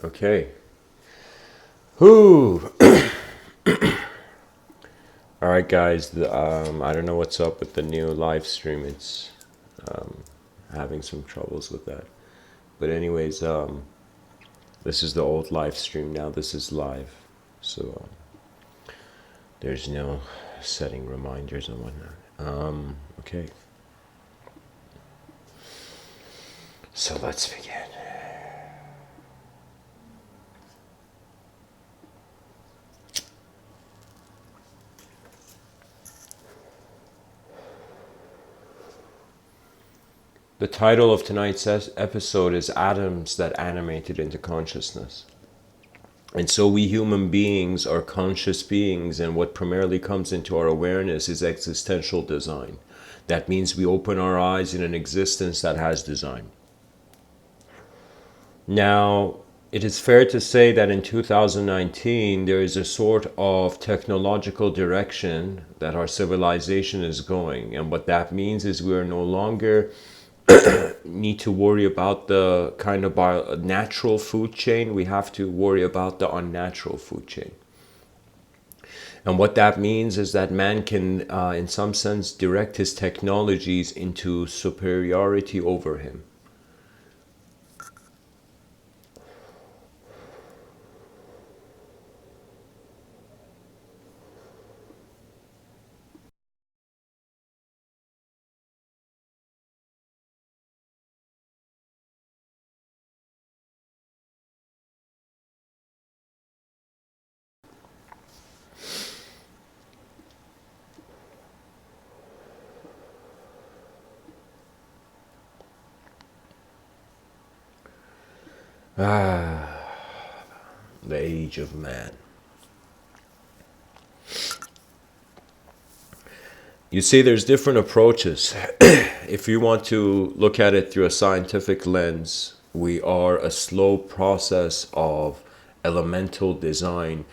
Okay. Whoo! All right, guys. I don't know what's up with the new live stream. It's having some troubles with that. But anyways, this is the old live stream now. This is live, so there's no setting reminders and whatnot. Okay. So let's begin. The title of tonight's episode is Atoms That Animated into Consciousness. And so we human beings are conscious beings, and what primarily comes into our awareness is existential design. That means we open our eyes in an existence that has design. Now, it is fair to say that in 2019, there is a sort of technological direction that our civilization is going. And what that means is we are no longer need to worry about the kind of natural food chain. We have to worry about the unnatural food chain. And what that means is that man can, in some sense, direct his technologies into superiority over him. The age of man. You see, there's different approaches. If you want to look at it through a scientific lens, we are a slow process of elemental design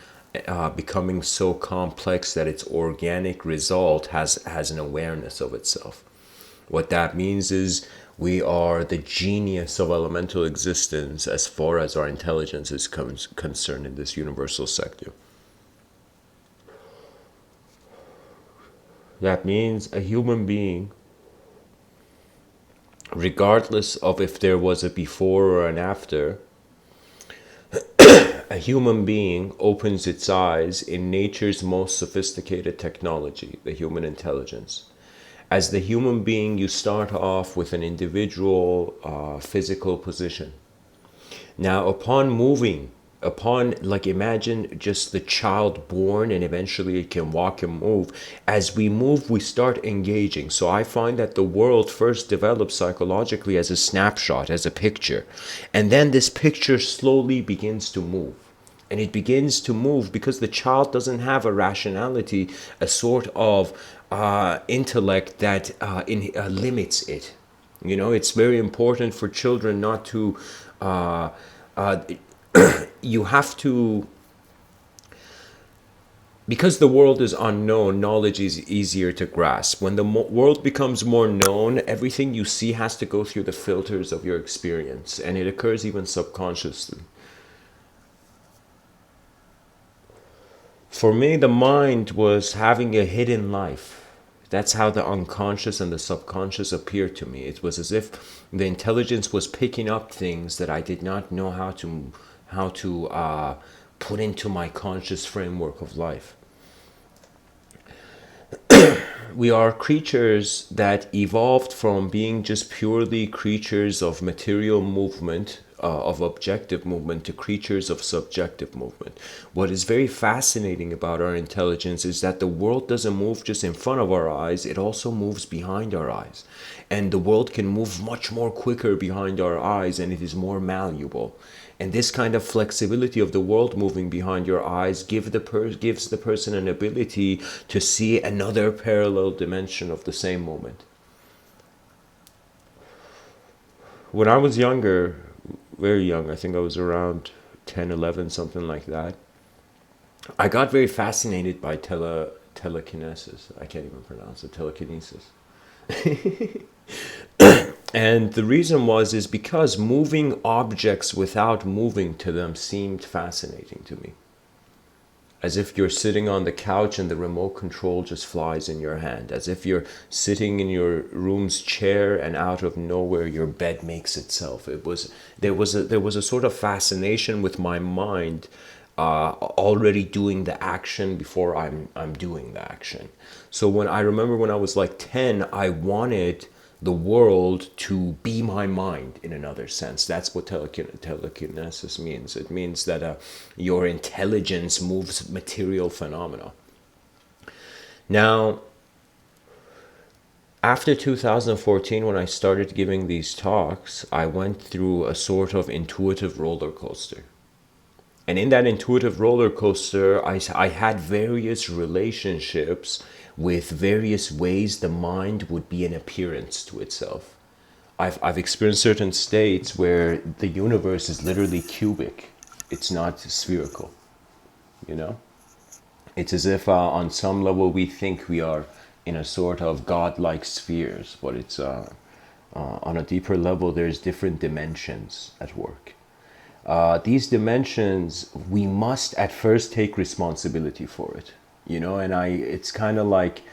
becoming so complex that its organic result has an awareness of itself. What that means is we are the genius of elemental existence as far as our intelligence is concerned in this universal sector. That means a human being, regardless of if there was a before or an after, a human being opens its eyes in nature's most sophisticated technology, the human intelligence. As the human being, you start off with an individual physical position. Now, upon moving, like imagine just the child born and eventually it can walk and move. As we move, we start engaging. So I find that the world first develops psychologically as a snapshot, as a picture. And then this picture slowly begins to move. And it begins to move because the child doesn't have a rationality, a sort of intellect that limits it. You know, it's very important for children not to you have to, because the world is unknown, knowledge is easier to grasp. When the world becomes more known, everything you see has to go through the filters of your experience, and it occurs even subconsciously. For me, the mind was having a hidden life. That's how the unconscious and the subconscious appeared to me. It was as if the intelligence was picking up things that I did not know how to put into my conscious framework of life. We are creatures that evolved from being just purely creatures of material movement, of objective movement, to creatures of subjective movement. What is very fascinating about our intelligence is that the world doesn't move just in front of our eyes, it also moves behind our eyes. And the world can move much more quicker behind our eyes, and it is more malleable. And this kind of flexibility of the world moving behind your eyes gives the person an ability to see another parallel dimension of the same moment. When I was younger, very young, I think I was around 10, 11, something like that, I got very fascinated by telekinesis. I can't even pronounce it, telekinesis. And the reason is because moving objects without moving to them seemed fascinating to me. As if you're sitting on the couch and the remote control just flies in your hand. As if you're sitting in your room's chair and out of nowhere your bed makes itself. There was a sort of fascination with my mind already doing the action before I'm doing the action. So when I remember when I was like 10, I wanted the world to be my mind in another sense. That's what telekinesis means. It means that your intelligence moves material phenomena. Now, after 2014, when I started giving these talks, I went through a sort of intuitive roller coaster. And in that intuitive roller coaster, I had various relationships with various ways the mind would be an appearance to itself. I've experienced certain states where the universe is literally cubic. It's not spherical, you know? It's as if on some level we think we are in a sort of godlike spheres, but it's on a deeper level there's different dimensions at work. These dimensions, we must at first take responsibility for it, you know, and it's kind of like,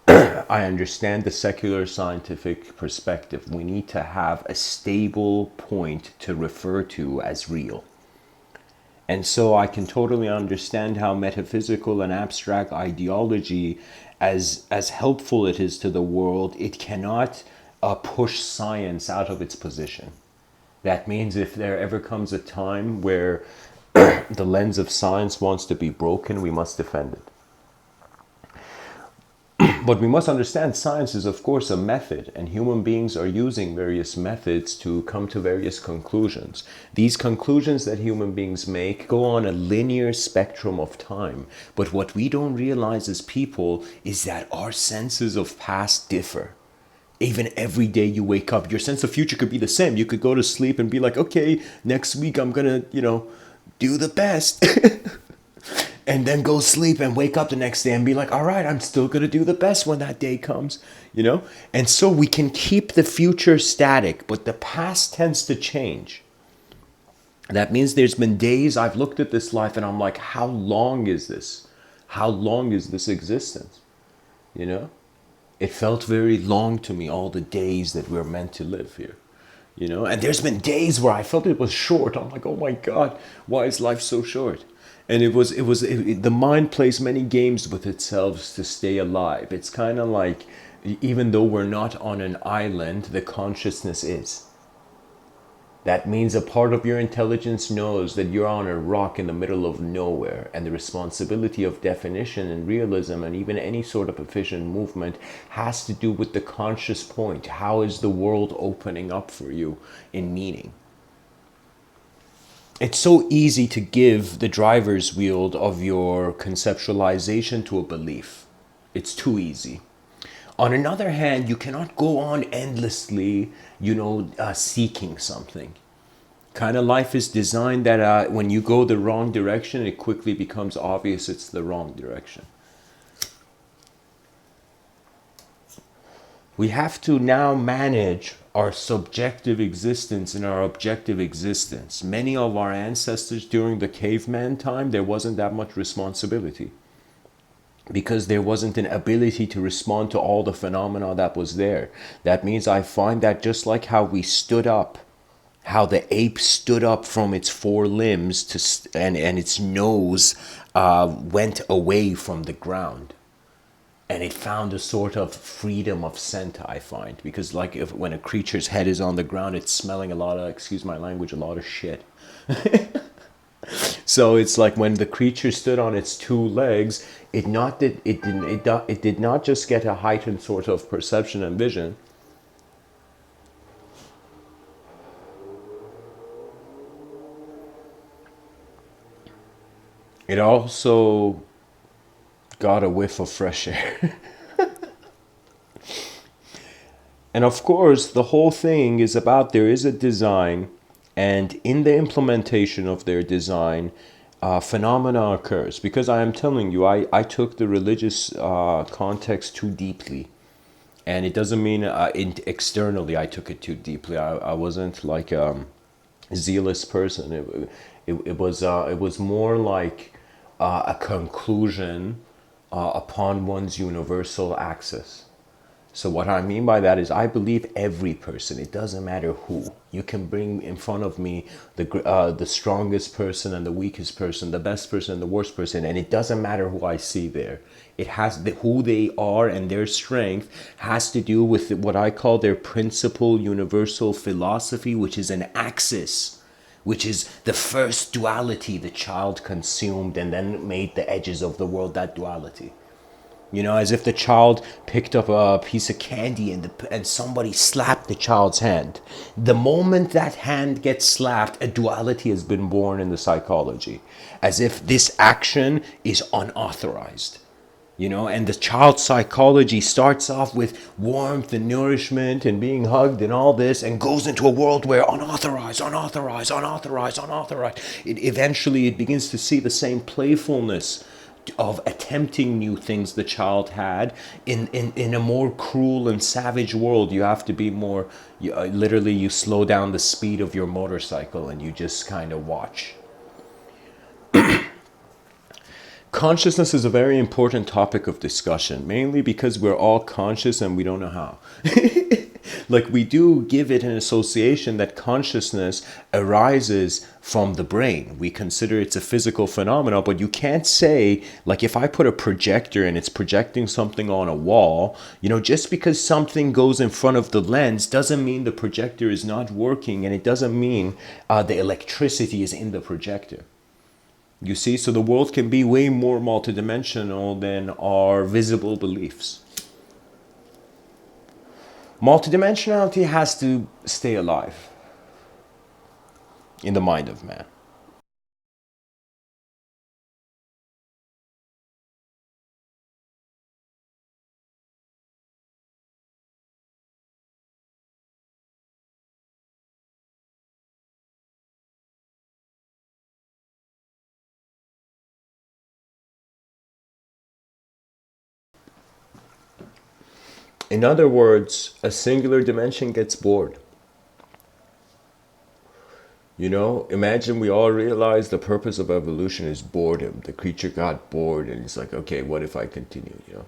I understand the secular scientific perspective. We need to have a stable point to refer to as real. And so I can totally understand how metaphysical and abstract ideology, as helpful it is to the world, it cannot push science out of its position. That means if there ever comes a time where the lens of science wants to be broken, we must defend it. But we must understand science is, of course, a method, and human beings are using various methods to come to various conclusions. These conclusions that human beings make go on a linear spectrum of time. But what we don't realize as people is that our senses of past differ. Even every day you wake up, your sense of future could be the same. You could go to sleep and be like, okay, next week I'm gonna, do the best. And then go sleep and wake up the next day and be like, all right, I'm still gonna do the best when that day comes, And so we can keep the future static, but the past tends to change. That means there's been days I've looked at this life and I'm like, how long is this? How long is this existence? It felt very long to me, all the days that we're meant to live here, And there's been days where I felt it was short. I'm like, oh my God, why is life so short? And the mind plays many games with itself to stay alive. It's kind of like, even though we're not on an island, the consciousness is. That means a part of your intelligence knows that you're on a rock in the middle of nowhere, and the responsibility of definition and realism and even any sort of efficient movement has to do with the conscious point. How is the world opening up for you in meaning? It's so easy to give the driver's wheel of your conceptualization to a belief. It's too easy. On another hand, you cannot go on endlessly, seeking something. Kind of life is designed that when you go the wrong direction, it quickly becomes obvious it's the wrong direction. We have to now manage our subjective existence and our objective existence. Many of our ancestors during the caveman time, there wasn't that much responsibility, because there wasn't an ability to respond to all the phenomena that was there. That means I find that just like how we stood up, how the ape stood up from its four limbs and its nose went away from the ground. And it found a sort of freedom of scent, I find. Because when a creature's head is on the ground, it's smelling a lot of, excuse my language, a lot of shit. So it's like when the creature stood on its two legs, it did not just get a heightened sort of perception and vision. It also got a whiff of fresh air. And of course, the whole thing is about, there is a design, and in the implementation of their design, phenomena occurs. Because I am telling you, I took the religious context too deeply. And it doesn't mean externally I took it too deeply. I wasn't like zealous person. It was more like a conclusion upon one's universal axis. So what I mean by that is I believe every person, it doesn't matter who. You can bring in front of me the strongest person and the weakest person, the best person and the worst person, and it doesn't matter who I see there. It has who they are, and their strength has to do with what I call their principal universal philosophy, which is an axis, which is the first duality the child consumed and then made the edges of the world that duality. You know, as if the child picked up a piece of candy and somebody slapped the child's hand. The moment that hand gets slapped, a duality has been born in the psychology. As if this action is unauthorized. You know, and the child's psychology starts off with warmth and nourishment and being hugged and all this, and goes into a world where unauthorized, unauthorized, unauthorized, unauthorized. Eventually it begins to see the same playfulness of attempting new things the child had in a more cruel and savage world. You have to be more, literally you slow down the speed of your motorcycle and you just kind of watch. Consciousness is a very important topic of discussion, mainly because we're all conscious and we don't know how. Like, we do give it an association that consciousness arises from the brain. We consider it's a physical phenomenon, but you can't say, like, if I put a projector and it's projecting something on a wall, you know, just because something goes in front of the lens doesn't mean the projector is not working, and it doesn't mean the electricity is in the projector. You see, so the world can be way more multidimensional than our visible beliefs. Multidimensionality has to stay alive in the mind of man. In other words, a singular dimension gets bored. You know, imagine we all realize the purpose of evolution is boredom. The creature got bored and he's like, okay, what if I continue, you know?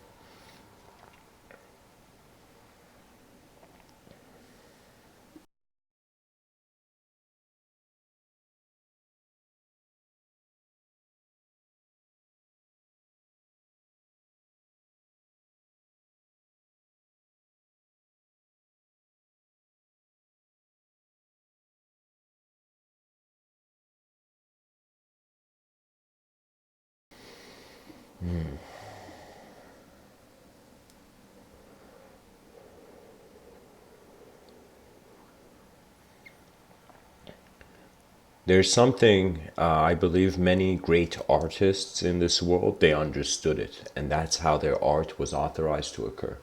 There's something, I believe many great artists in this world, they understood it. And that's how their art was authorized to occur.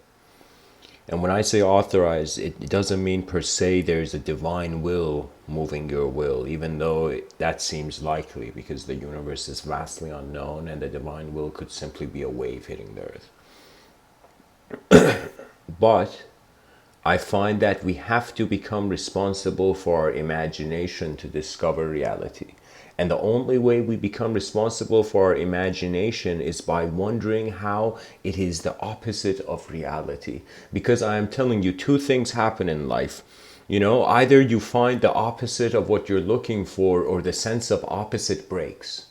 And when I say authorized, it doesn't mean per se there's a divine will moving your will, even though that seems likely because the universe is vastly unknown and the divine will could simply be a wave hitting the earth. But I find that we have to become responsible for our imagination to discover reality. And the only way we become responsible for our imagination is by wondering how it is the opposite of reality. Because I am telling you, two things happen in life. You know, either you find the opposite of what you're looking for, or the sense of opposite breaks.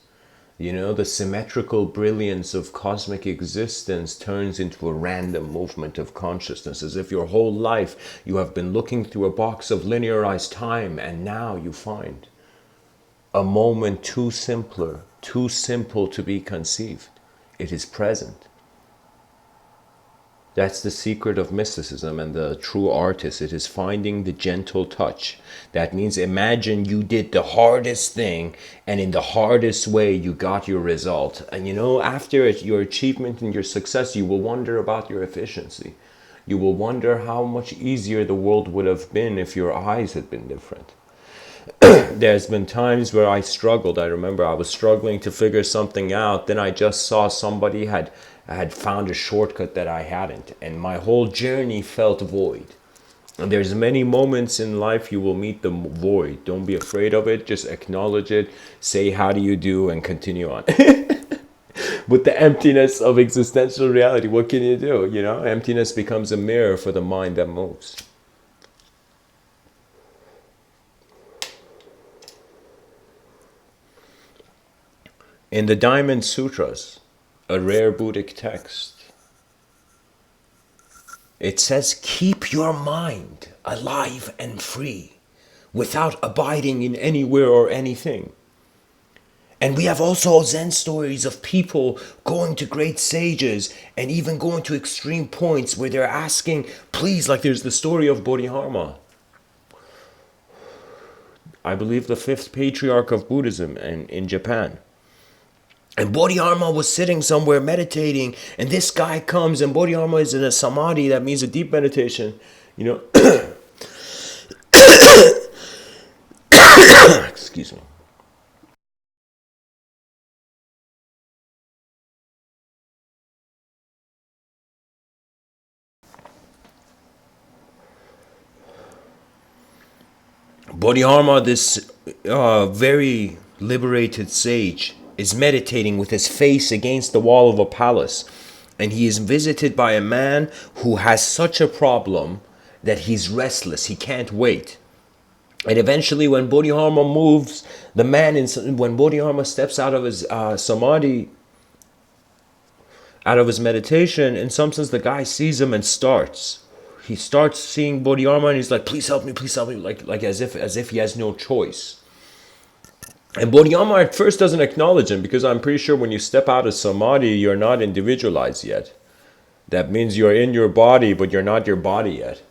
You know, the symmetrical brilliance of cosmic existence turns into a random movement of consciousness, as if your whole life you have been looking through a box of linearized time, and now you find a moment too simple to be conceived. It is present. That's the secret of mysticism and the true artist. It is finding the gentle touch. That means imagine you did the hardest thing, and in the hardest way you got your result. And you know, after your achievement and your success, you will wonder about your efficiency. You will wonder how much easier the world would have been if your eyes had been different. There's been times where I struggled. I remember I was struggling to figure something out. Then I just saw somebody had I had found a shortcut that I hadn't, and my whole journey felt void. And there's many moments in life you will meet the void. Don't be afraid of it. Just acknowledge it. Say, how do you do? And continue on. With the emptiness of existential reality, what can you do? You know, emptiness becomes a mirror for the mind that moves. In the Diamond Sutras, a rare Buddhic text, it says, keep your mind alive and free without abiding in anywhere or anything. And we have also Zen stories of people going to great sages and even going to extreme points where they're asking, please, like there's the story of Bodhidharma. I believe the fifth patriarch of Buddhism in Japan. And Bodhidharma was sitting somewhere meditating, and this guy comes, and Bodhidharma is in a samadhi, that means a deep meditation, you know. Excuse me. Bodhidharma, this very liberated sage, is meditating with his face against the wall of a palace. And he is visited by a man who has such a problem that he's restless. He can't wait. And eventually when Bodhidharma moves, when Bodhidharma steps out of his samadhi, out of his meditation, in some sense the guy sees him and starts. He starts seeing Bodhidharma and he's like, please help me, like as if he has no choice. And Bodhidharma at first doesn't acknowledge him, because I'm pretty sure when you step out of samadhi, you're not individualized yet. That means you're in your body, but you're not your body yet.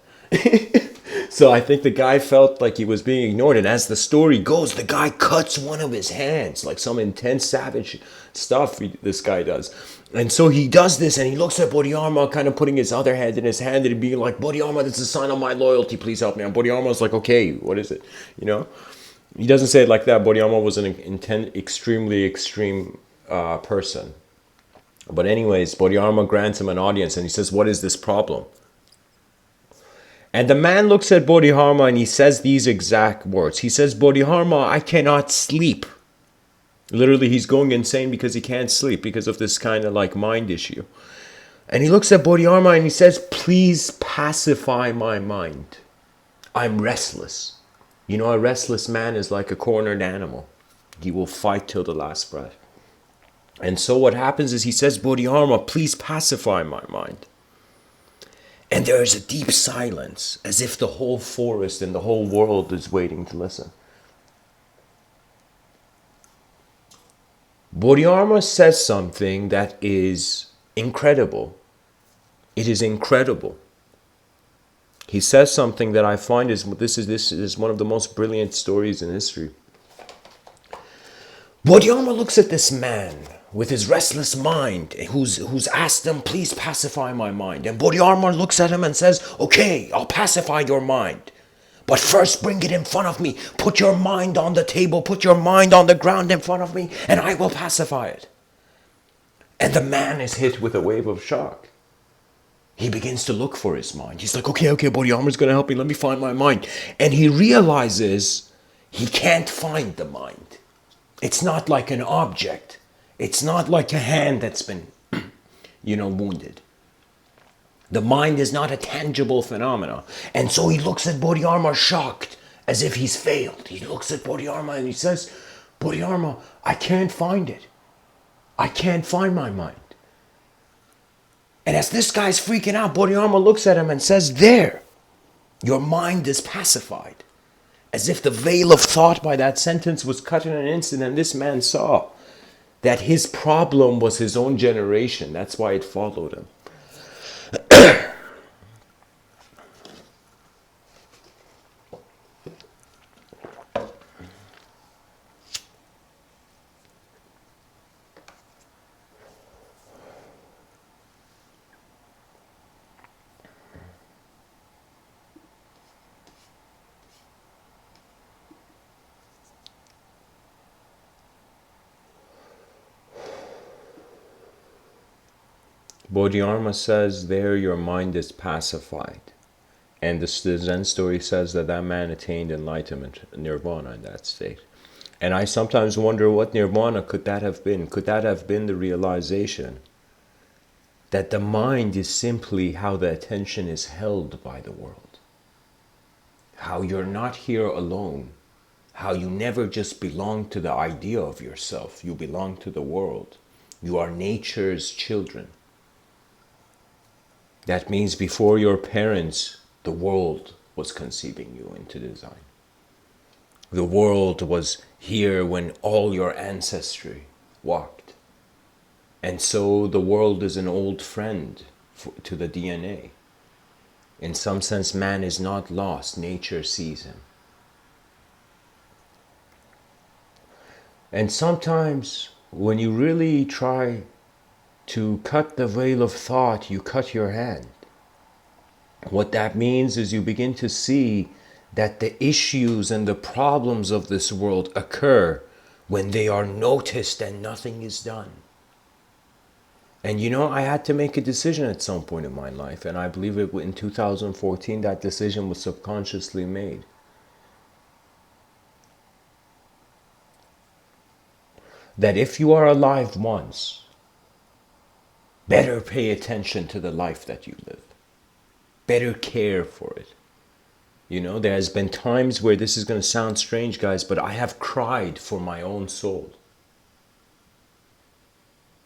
So I think the guy felt like he was being ignored. And as the story goes, the guy cuts one of his hands, like some intense savage stuff this guy does. And so he does this, and he looks at Bodhidharma, kind of putting his other hand in his hand and being like, Bodhidharma, this is a sign of my loyalty, please help me. And Bodhidharma's like, okay, what is it? You know? He doesn't say it like that. Bodhidharma was an extremely extreme person. But anyways, Bodhidharma grants him an audience, and he says, what is this problem? And the man looks at Bodhidharma and he says these exact words. He says, Bodhidharma, I cannot sleep. Literally, he's going insane because he can't sleep because of this kind of like mind issue. And he looks at Bodhidharma and he says, please pacify my mind. I'm restless. You know, a restless man is like a cornered animal. He will fight till the last breath. And so what happens is he says, Bodhidharma, please pacify my mind. And there is a deep silence, as if the whole forest and the whole world is waiting to listen. Bodhidharma says something that is incredible. It is incredible. He says something that I find is one of the most brilliant stories in history. Bodhidharma looks at this man with his restless mind, who's asked him, please pacify my mind. And Bodhidharma looks at him and says, okay, I'll pacify your mind. But first bring it in front of me. Put your mind on the table, put your mind on the ground in front of me, and I will pacify it. And the man is hit with a wave of shock. He begins to look for his mind. He's like, okay, Bodhidharma's going to help me. Let me find my mind. And he realizes he can't find the mind. It's not like an object. It's not like a hand that's been, wounded. The mind is not a tangible phenomena. And so he looks at Bodhidharma shocked, as if he's failed. He looks at Bodhidharma and he says, Bodhidharma, I can't find it. I can't find my mind. And as this guy's freaking out, Bodhidharma looks at him and says, there, your mind is pacified. As if the veil of thought by that sentence was cut in an instant, and this man saw that his problem was his own generation. That's why it followed him. Bodhidharma says there your mind is pacified. And the Zen story says that that man attained enlightenment, nirvana in that state. And I sometimes wonder what nirvana could that have been? Could that have been the realization that the mind is simply how the attention is held by the world? How you're not here alone. How you never just belong to the idea of yourself. You belong to the world. You are nature's children. That means before your parents, the world was conceiving you into design. The world was here when all your ancestry walked. And so the world is an old friend to the DNA. In some sense, man is not lost. Nature sees him. And sometimes when you really try to cut the veil of thought, you cut your hand. What that means is you begin to see that the issues and the problems of this world occur when they are noticed and nothing is done. And you know, I had to make a decision at some point in my life, and I believe it in 2014 that decision was subconsciously made. That if you are alive once, better pay attention to the life that you live. Better care for it. You know, there has been times where this is going to sound strange, guys, but I have cried for my own soul.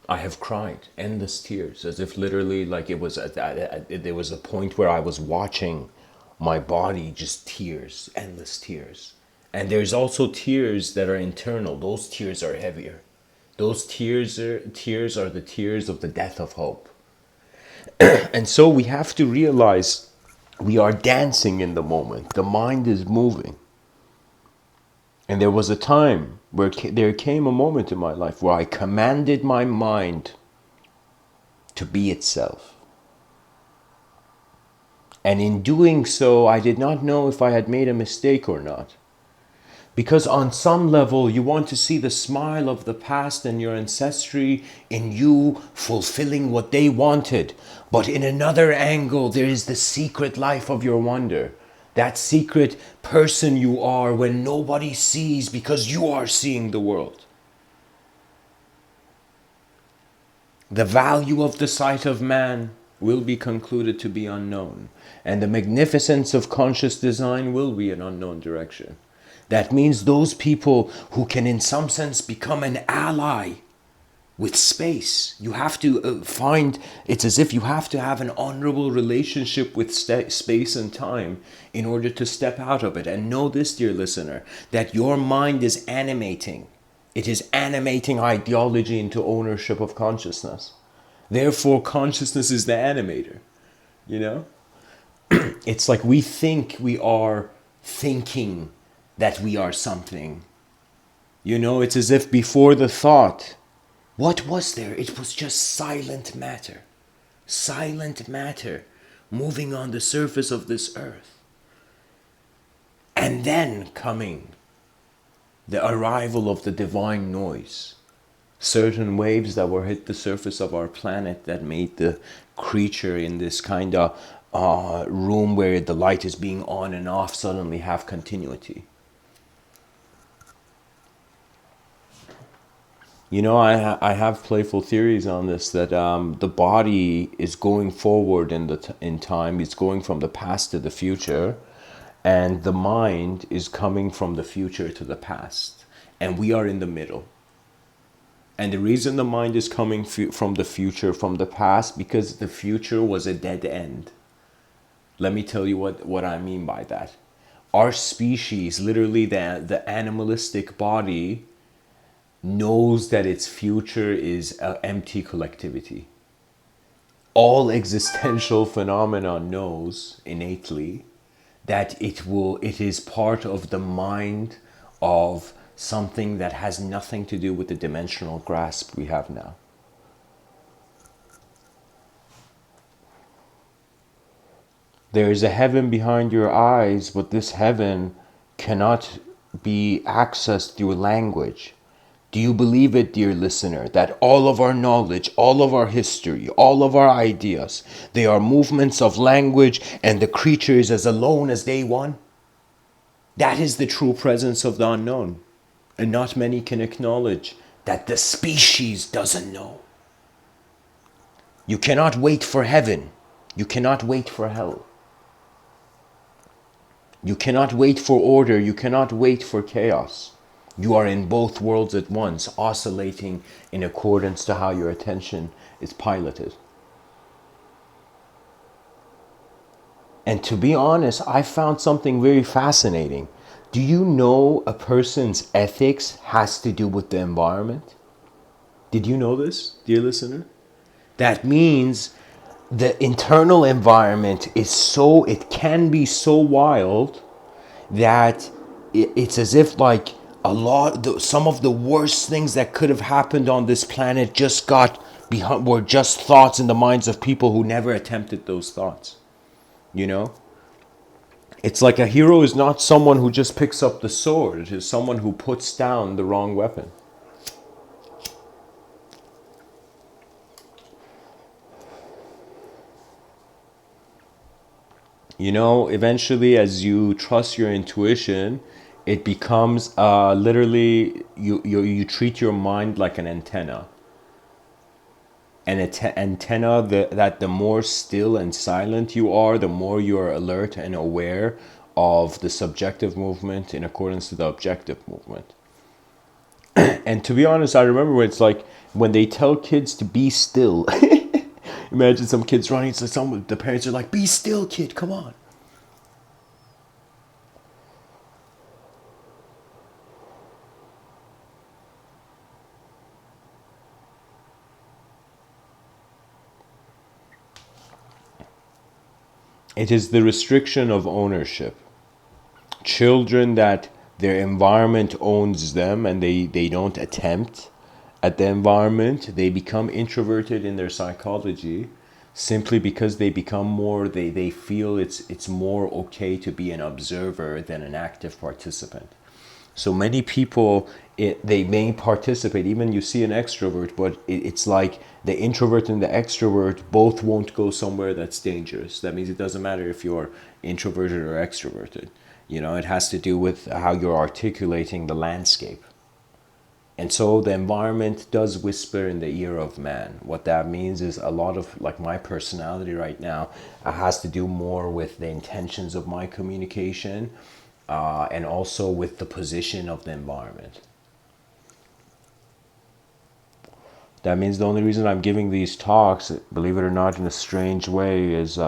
I have cried endless tears, as if literally like it was there was a point where I was watching my body just tears, endless tears. And there's also tears that are internal. Those tears are heavier. Those tears are the tears of the death of hope. And so we have to realize we are dancing in the moment. The mind is moving. And there was a time where there came a moment in my life where I commanded my mind to be itself. And in doing so, I did not know if I had made a mistake or not. Because on some level, you want to see the smile of the past and your ancestry in you fulfilling what they wanted. But in another angle, there is the secret life of your wonder. That secret person you are when nobody sees because you are seeing the world. The value of the sight of man will be concluded to be unknown. And the magnificence of conscious design will be an unknown direction. That means those people who can in some sense become an ally with space. You have to find, it's as if you have to have an honorable relationship with space and time in order to step out of it. And know this, dear listener, that your mind is animating. It is animating ideology into ownership of consciousness. Therefore, consciousness is the animator, you know? It's like we think we are thinking that we are something. You know, it's as if before the thought, what was there? It was just silent matter. Silent matter moving on the surface of this earth. And then coming the arrival of the divine noise. Certain waves that were hit the surface of our planet that made the creature in this kind of room where the light is being on and off suddenly have continuity. You know, I have playful theories on this that the body is going forward in time. It's going from the past to the future, and the mind is coming from the future to the past, and we are in the middle. And the reason the mind is coming from the future, from the past, because the future was a dead end. Let me tell you what I mean by that. Our species, literally the animalistic body, knows that its future is an empty collectivity. All existential phenomena knows innately that it is part of the mind of something that has nothing to do with the dimensional grasp we have now. There is a heaven behind your eyes, but this heaven cannot be accessed through language. Do you believe it, dear listener, that all of our knowledge, all of our history, all of our ideas, they are movements of language and the creature is as alone as day one? That is the true presence of the unknown. And not many can acknowledge that the species doesn't know. You cannot wait for heaven. You cannot wait for hell. You cannot wait for order. You cannot wait for chaos. You are in both worlds at once, oscillating in accordance to how your attention is piloted. And to be honest, I found something very fascinating. Do you know a person's ethics has to do with the environment? Did you know this, dear listener? That means the internal environment is so, it can be so wild that it's as if like some of the worst things that could have happened on this planet just were just thoughts in the minds of people who never attempted those thoughts. You know? It's like a hero is not someone who just picks up the sword. It is someone who puts down the wrong weapon. You know, eventually as you trust your intuition, it becomes literally, you treat your mind like an antenna. An antenna that the more still and silent you are, the more you are alert and aware of the subjective movement in accordance to the objective movement. And to be honest, I remember it's like when they tell kids to be still. Imagine some kids running, so the parents are like, "Be still, kid, come on." It is the restriction of ownership. Children that their environment owns them and they don't attempt at the environment, they become introverted in their psychology simply because they become more, they feel it's more okay to be an observer than an active participant. So many people, they may participate, even you see an extrovert, but it's like the introvert and the extrovert both won't go somewhere that's dangerous. That means it doesn't matter if you're introverted or extroverted. You know, it has to do with how you're articulating the landscape. And so the environment does whisper in the ear of man. What that means is a lot of, like my personality right now, has to do more with the intentions of my communication and also with the position of the environment. That means the only reason I'm giving these talks, believe it or not, in a strange way, is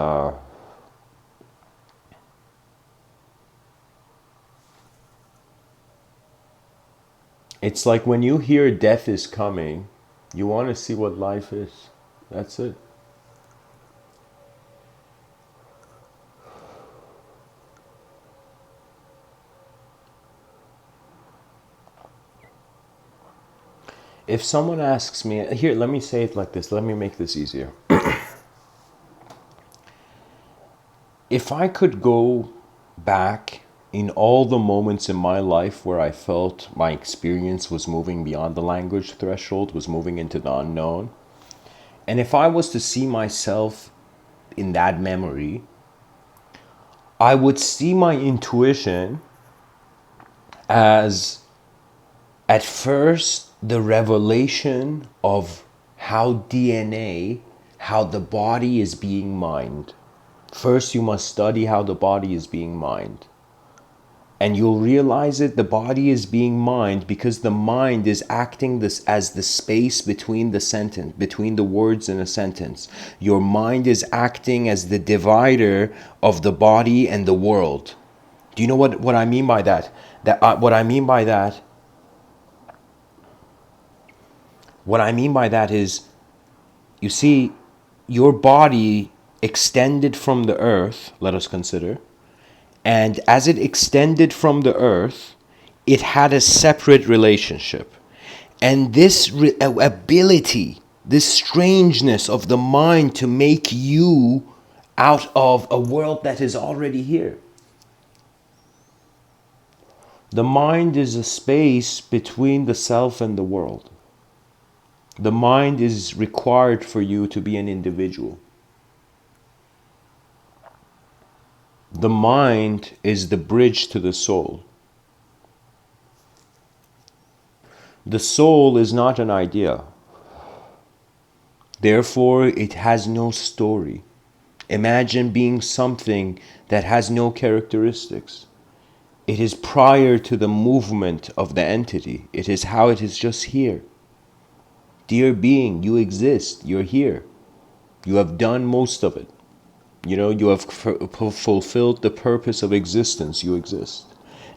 it's like when you hear death is coming, you want to see what life is. That's it. If someone asks me, here, let me say it like this, let me make this easier. If I could go back in all the moments in my life where I felt my experience was moving beyond the language threshold, was moving into the unknown, and if I was to see myself in that memory, I would see my intuition as, at first, the revelation of how DNA, how the body is being mined. First, you must study how the body is being mined. And you'll realize it, the body is being mined because the mind is acting this as the space between the sentence, between the words in a sentence. Your mind is acting as the divider of the body and the world. Do you know what I mean by that? What I mean by that is, you see, your body extended from the earth, let us consider, and as it extended from the earth, it had a separate relationship. And this ability, this strangeness of the mind to make you out of a world that is already here. The mind is a space between the self and the world. The mind is required for you to be an individual. The mind is the bridge to the soul. The soul is not an idea. Therefore, it has no story. Imagine being something that has no characteristics. It is prior to the movement of the entity. It is how it is just here. Dear being, you exist. You're here. You have done most of it. You have fulfilled the purpose of existence. You exist.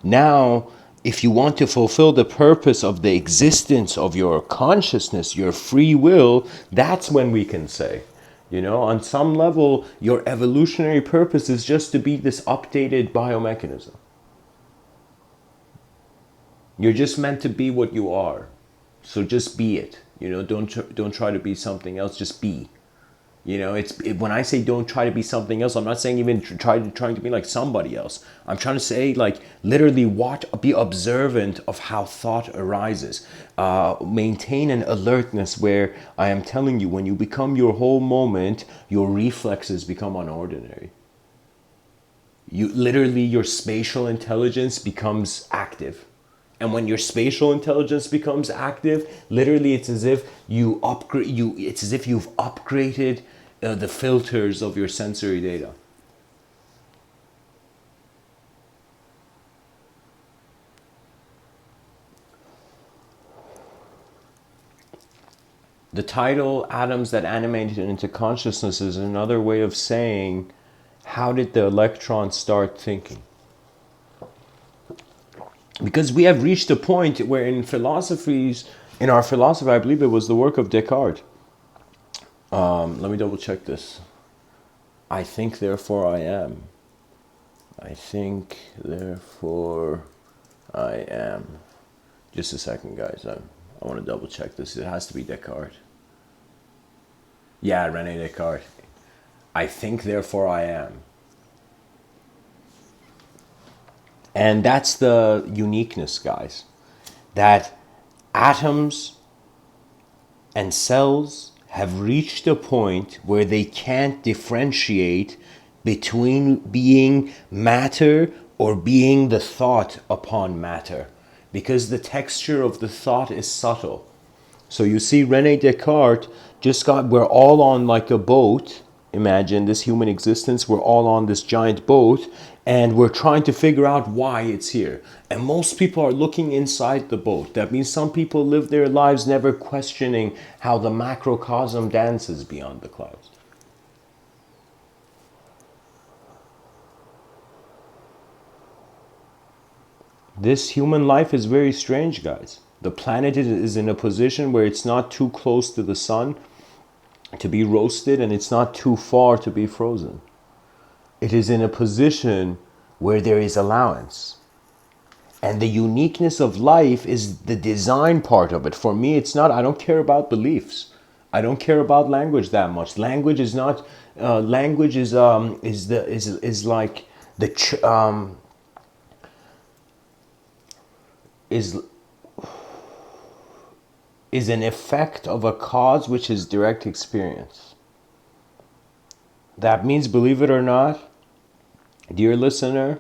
Now, if you want to fulfill the purpose of the existence of your consciousness, your free will, that's when we can say, on some level, your evolutionary purpose is just to be this updated biomechanism. You're just meant to be what you are. So just be it. Don't try to be something else. Just be. When I say don't try to be something else, I'm not saying even trying to be like somebody else. I'm trying to say, like, literally be observant of how thought arises. Maintain an alertness where I am telling you, when you become your whole moment, your reflexes become unordinary. Your spatial intelligence becomes active. And when your spatial intelligence becomes active, literally it's as if you've upgraded the filters of your sensory data. The title, Atoms That Animated into Consciousness, is another way of saying, how did the electron start thinking? Because we have reached a point where in our philosophy, I believe it was the work of Descartes. Let me double check this. I think, therefore I am. I think, therefore I am. Just a second, guys. I want to double check this. It has to be Descartes. Yeah, René Descartes. I think, therefore I am. And that's the uniqueness, guys. That atoms and cells have reached a point where they can't differentiate between being matter or being the thought upon matter, because the texture of the thought is subtle. So you see, René Descartes we're all on like a boat. Imagine this human existence, we're all on this giant boat, and we're trying to figure out why it's here. And most people are looking inside the boat. That means some people live their lives never questioning how the macrocosm dances beyond the clouds. This human life is very strange, guys. The planet is in a position where it's not too close to the sun to be roasted, and it's not too far to be frozen. It is in a position where there is allowance. And the uniqueness of life is the design part of it. For me, it's not, I don't care about beliefs. I don't care about language that much. Language is not, language is like is an effect of a cause which is direct experience. That means, believe it or not, dear listener,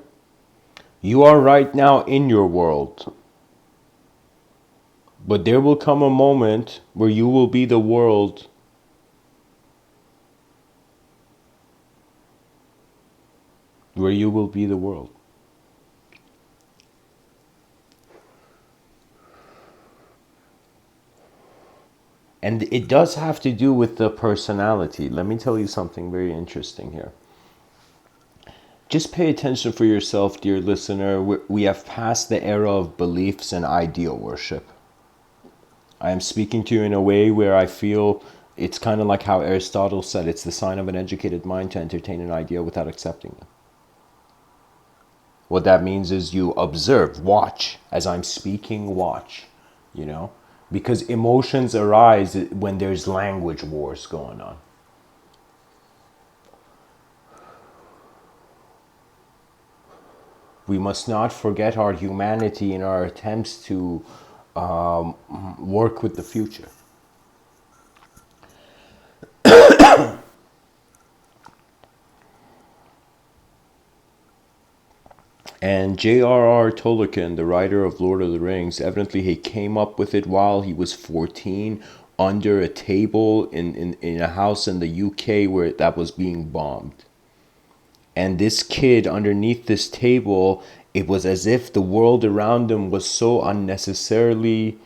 you are right now in your world. But there will come a moment where you will be the world. Where you will be the world. And it does have to do with the personality. Let me tell you something very interesting here. Just pay attention for yourself, dear listener. We have passed the era of beliefs and ideal worship. I am speaking to you in a way where I feel it's kind of like how Aristotle said, it's the sign of an educated mind to entertain an idea without accepting it. What that means is you observe, watch. As I'm speaking, watch, because emotions arise when there's language wars going on. We must not forget our humanity in our attempts to work with the future. And J.R.R. Tolkien, the writer of Lord of the Rings, evidently he came up with it while he was 14 under a table in a house in the UK where that was being bombed. And this kid underneath this table, it was as if the world around him was so unnecessarily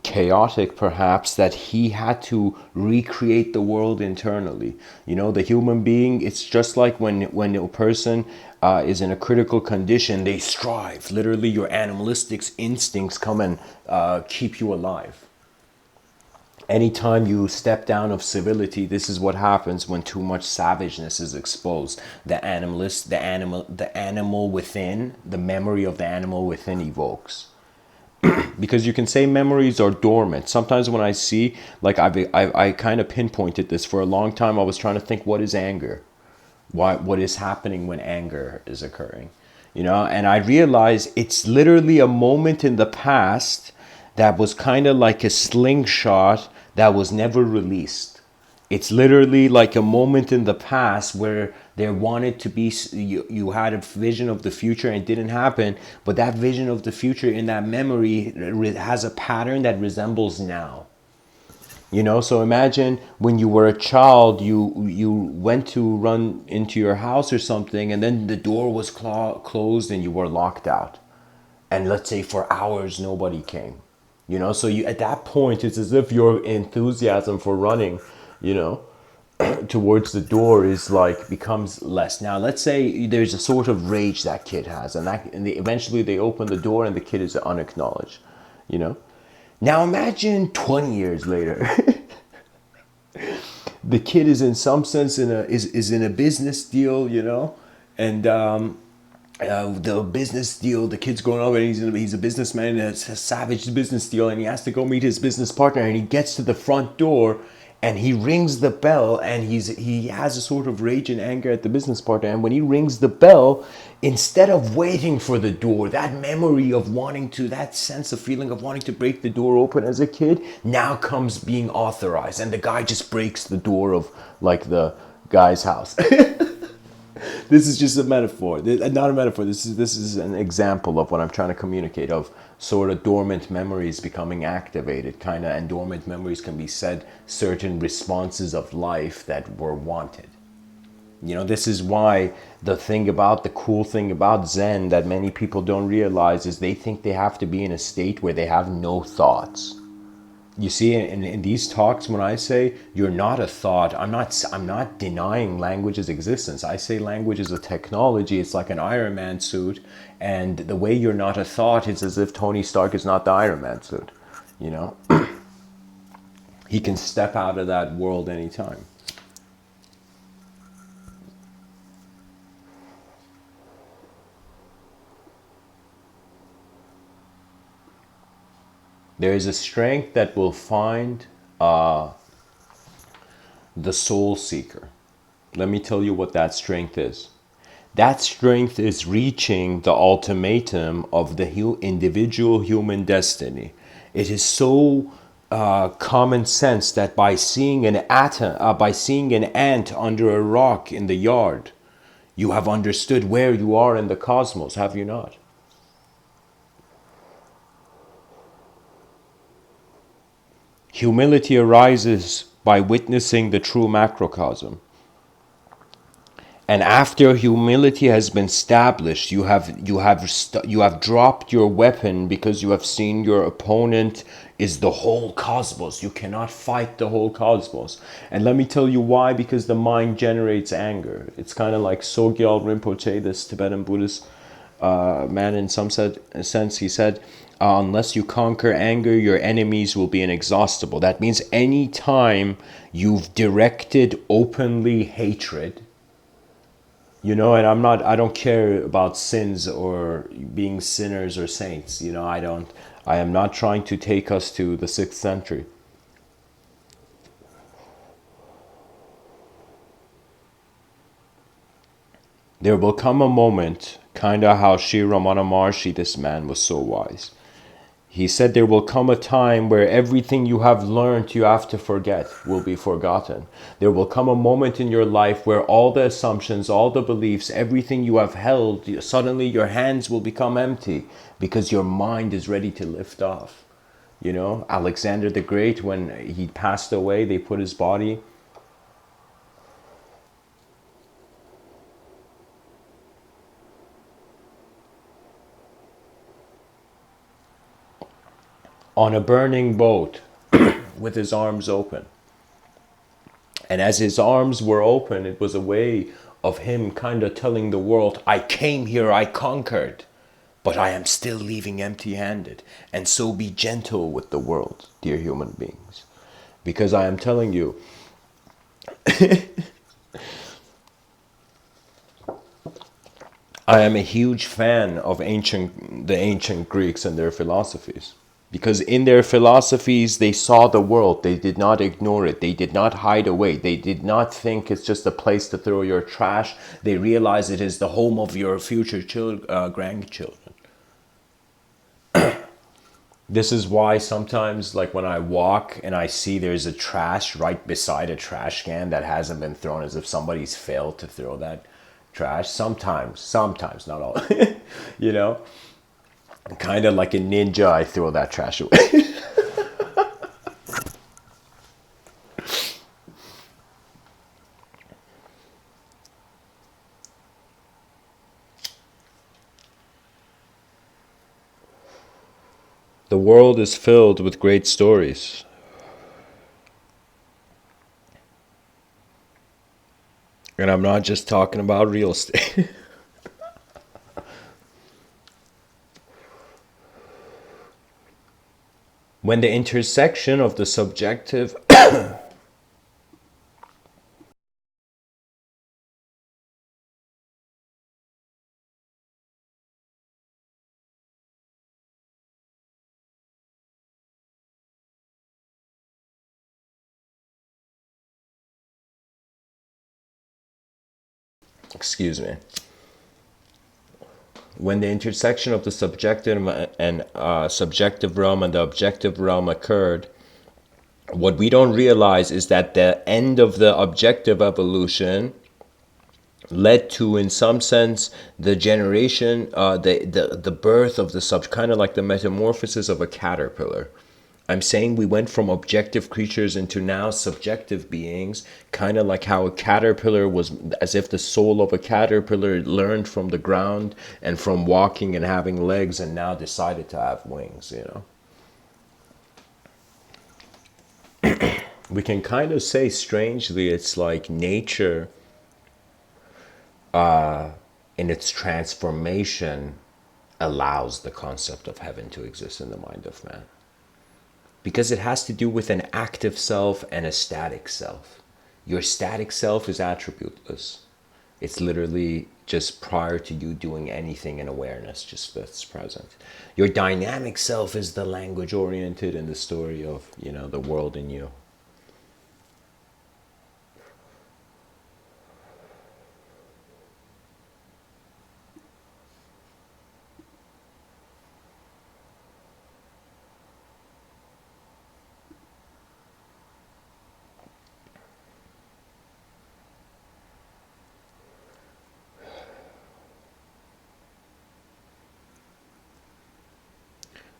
chaotic perhaps that he had to recreate the world internally. You know, the human being, it's just like when a person is in a critical condition, they strive. Literally your animalistic instincts come and keep you alive. Anytime you step down of civility, this is what happens when too much savageness is exposed. The animal within, the memory of the animal within evokes. Because you can say memories are dormant. Sometimes when I see, like I kind of pinpointed this for a long time. I was trying to think, what is anger? What is happening when anger is occurring? You know, and I realized it's literally a moment in the past that was kind of like a slingshot that was never released. It's literally like a moment in the past where there wanted to be, you had a vision of the future and it didn't happen, but that vision of the future in that memory has a pattern that resembles now. You know, so imagine when you were a child, you went to run into your house or something, and then the door was closed and you were locked out. And let's say for hours nobody came. You know, so you at that point it's as if your enthusiasm for running, you know, towards the door is like becomes less. Now let's say there's a sort of rage that kid has, and eventually they open the door and the kid is unacknowledged. You know. Now imagine 20 years later, the kid is in some sense is in a business deal, you know, and the business deal, the kid's growing up and he's a businessman, and it's a savage business deal, and he has to go meet his business partner, and he gets to the front door and he rings the bell, and he has a sort of rage and anger at the business partner. And when he rings the bell, instead of waiting for the door, that memory of wanting to, that sense of feeling of wanting to break the door open as a kid now comes being authorized, and the guy just breaks the door of like the guy's house. This is just a metaphor, not a metaphor. This is an example of what I'm trying to communicate, of sort of dormant memories becoming activated, kind of. And dormant memories can be said certain responses of life that were wanted. You know, this is why the cool thing about Zen that many people don't realize is they think they have to be in a state where they have no thoughts. You see, in these talks, when I say you're not a thought, I'm not denying language's existence. I say language is a technology. It's like an Iron Man suit, and the way you're not a thought is as if Tony Stark is not the Iron Man suit. You know, he can step out of that world anytime. There is a strength that will find the soul seeker. Let me tell you what that strength is. That strength is reaching the ultimatum of the individual human destiny. It is so common sense that by seeing an ant under a rock in the yard, you have understood where you are in the cosmos, have you not? Humility arises by witnessing the true macrocosm. And after humility has been established, you have dropped your weapon because you have seen your opponent is the whole cosmos. You cannot fight the whole cosmos. And let me tell you why, because the mind generates anger. It's kind of like Sogyal Rinpoche, this Tibetan Buddhist man, in some sense, he said, unless you conquer anger, your enemies will be inexhaustible. That means any time you've directed openly hatred, you know, and I don't care about sins or being sinners or saints. You know, I am not trying to take us to the 6th century. There will come a moment, Kind of how Sri Ramana Maharshi, this man was so wise. He said there will come a time where everything you have learned you have to forget will be forgotten. There will come a moment in your life where all the assumptions, all the beliefs, everything you have held, suddenly your hands will become empty because your mind is ready to lift off. You know, Alexander the Great, when he passed away, they put his body on a burning boat with his arms open. And as his arms were open, it was a way of him kind of telling the world, I came here, I conquered, but I am still leaving empty handed. And so be gentle with the world, dear human beings. Because I am telling you, I am a huge fan of the ancient Greeks and their philosophies. Because in their philosophies, they saw the world. They did not ignore it. They did not hide away. They did not think it's just a place to throw your trash. They realized it is the home of your future grandchildren. This is why sometimes, like when I walk and I see there's a trash right beside a trash can that hasn't been thrown, as if somebody's failed to throw that trash. Sometimes, not all, you know, kind of like a ninja, I throw that trash away. The world is filled with great stories. And I'm not just talking about real estate. When the intersection of the subjective excuse me, when the intersection of the subjective and subjective realm and the objective realm occurred, what we don't realize is that the end of the objective evolution led to, in some sense, the generation, the birth of the kind of like the metamorphosis of a caterpillar. I'm saying we went from objective creatures into now subjective beings, kind of like how a caterpillar was, as if the soul of a caterpillar learned from the ground and from walking and having legs and now decided to have wings, you know. We can kind of say strangely it's like nature in its transformation allows the concept of heaven to exist in the mind of man. Because it has to do with an active self and a static self. Your static self is attributeless. It's literally just prior to you doing anything in awareness, just that's present. Your dynamic self is the language oriented and the story of, you know, the world in you.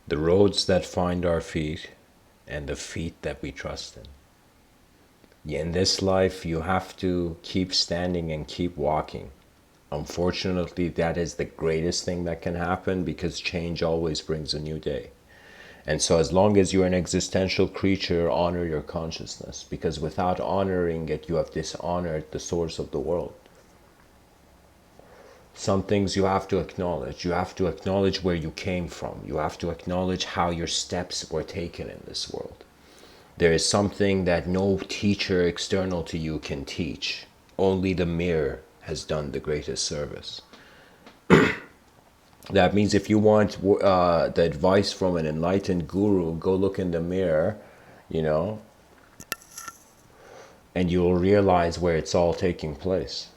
The roads that find our feet and the feet that we trust in. In this life, you have to keep standing and keep walking. Unfortunately, that is the greatest thing that can happen because change always brings a new day. And so as long as you're an existential creature, honor your consciousness, because without honoring it, you have dishonored the source of the world. Some things you have to acknowledge. You have to acknowledge where you came from. You have to acknowledge how your steps were taken in this world. There is something that no teacher external to you can teach. Only the mirror has done the greatest service. That means if you want the advice from an enlightened guru, go look in the mirror, you know, and you'll realize where it's all taking place.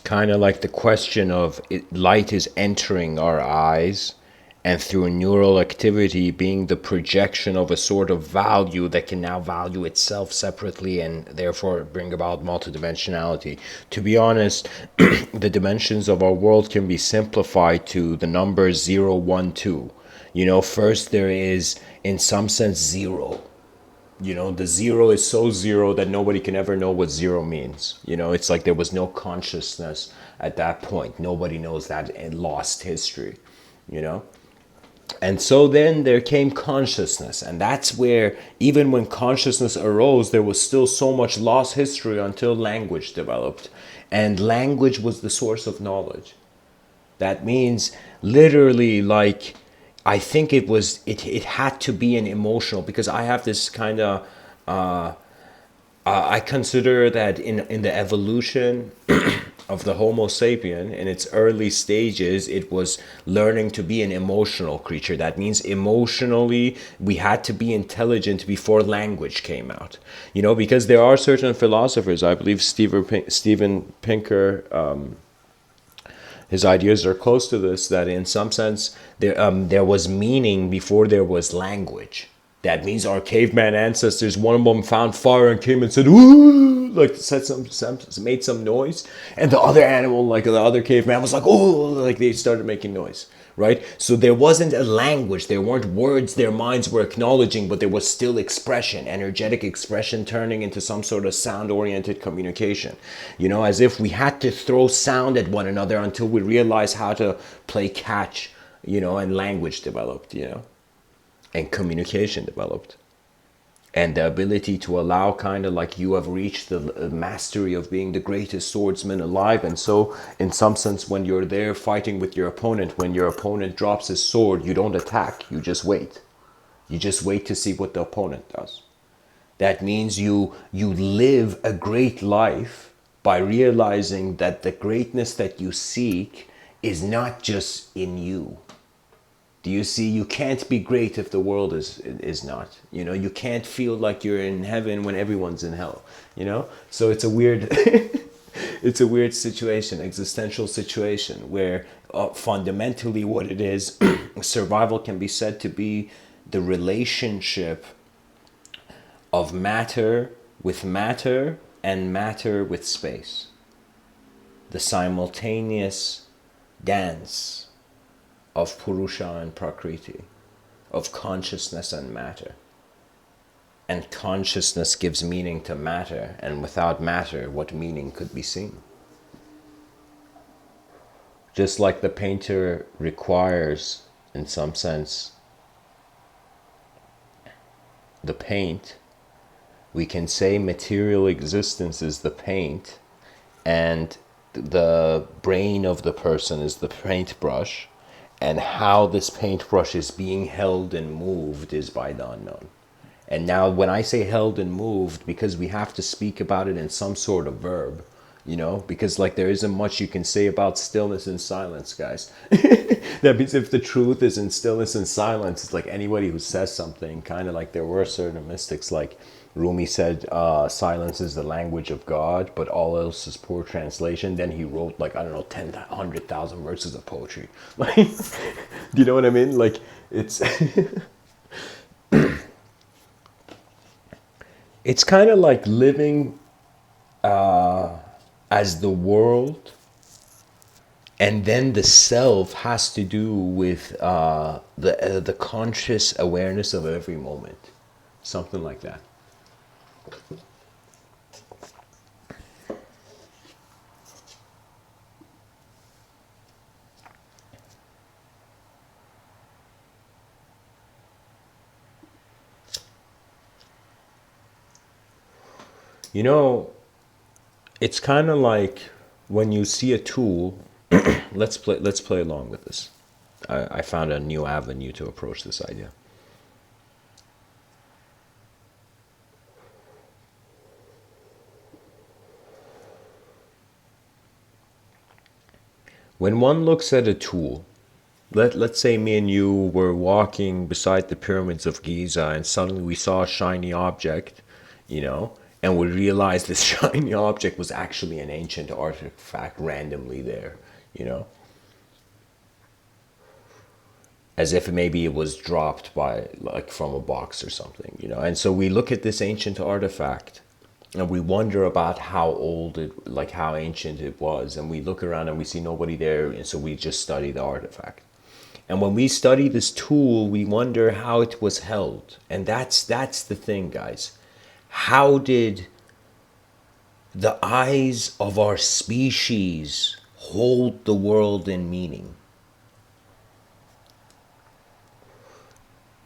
kind of like the question of light is entering our eyes and through neural activity being the projection of a sort of value that can now value itself separately and therefore bring about multidimensionality. To be honest, the dimensions of our world can be simplified to the numbers 0, 1, 2. First there is, in some sense, zero. The zero is so zero that nobody can ever know what zero means. It's like there was no consciousness at that point. Nobody knows that in lost history, you know? And so then there came consciousness. And that's where, even when consciousness arose, there was still so much lost history until language developed. And language was the source of knowledge. That means literally, like, I think it had to be an emotional, because I have this kind of I consider that in the evolution of the Homo sapien, in its early stages, it was learning to be an emotional creature. That means emotionally we had to be intelligent before language came out. Because there are certain philosophers, I believe Steven Pinker, his ideas are close to this, that in some sense there was meaning before there was language. That means our caveman ancestors, one of them found fire and came and said, "Ooh," like made some noise, and the other animal, like the other caveman, was like, "Oh," like they started making noise, right? So there wasn't a language, there weren't words their minds were acknowledging, but there was still expression, energetic expression turning into some sort of sound-oriented communication. As if we had to throw sound at one another until we realized how to play catch, and language developed, and communication developed, and the ability to allow, kind of like, you have reached the mastery of being the greatest swordsman alive. And so in some sense, when you're there fighting with your opponent, when your opponent drops his sword, you don't attack, you just wait to see what the opponent does. That means you live a great life by realizing that the greatness that you seek is not just in you. Do you see? You can't be great if the world is not. You can't feel like you're in heaven when everyone's in hell. So it's a weird, it's a weird situation, existential situation, where fundamentally what it is, survival can be said to be the relationship of matter with matter and matter with space. The simultaneous dance of Purusha and Prakriti, of consciousness and matter. And consciousness gives meaning to matter, and without matter, what meaning could be seen? Just like the painter requires, in some sense, the paint, we can say material existence is the paint, and the brain of the person is the paintbrush, and how this paintbrush is being held and moved is by the unknown. And now when I say held and moved, because we have to speak about it in some sort of verb, because like there isn't much you can say about stillness and silence, guys. That means if the truth is in stillness and silence, it's like anybody who says something, kind of like there were certain mystics, like Rumi said, silence is the language of God, but all else is poor translation. Then he wrote, like, I don't know, 100,000 verses of poetry. Like, do you know what I mean? Like, it's it's kind of like living as the world, and then the self has to do with the conscious awareness of every moment, something like that. It's kind of like when you see a tool. Let's play along with this. I found a new avenue to approach this idea. When one looks at a tool, let's say me and you were walking beside the pyramids of Giza and suddenly we saw a shiny object, And we realized this shiny object was actually an ancient artifact randomly there, you know, as if maybe it was dropped by, like, from a box or something, you know. And so we look at this ancient artifact and we wonder about how old it, like how ancient it was, and we look around and we see nobody there, and so we just study the artifact. And when we study this tool, we wonder how it was held. And that's the thing, guys. How did the eyes of our species hold the world in meaning?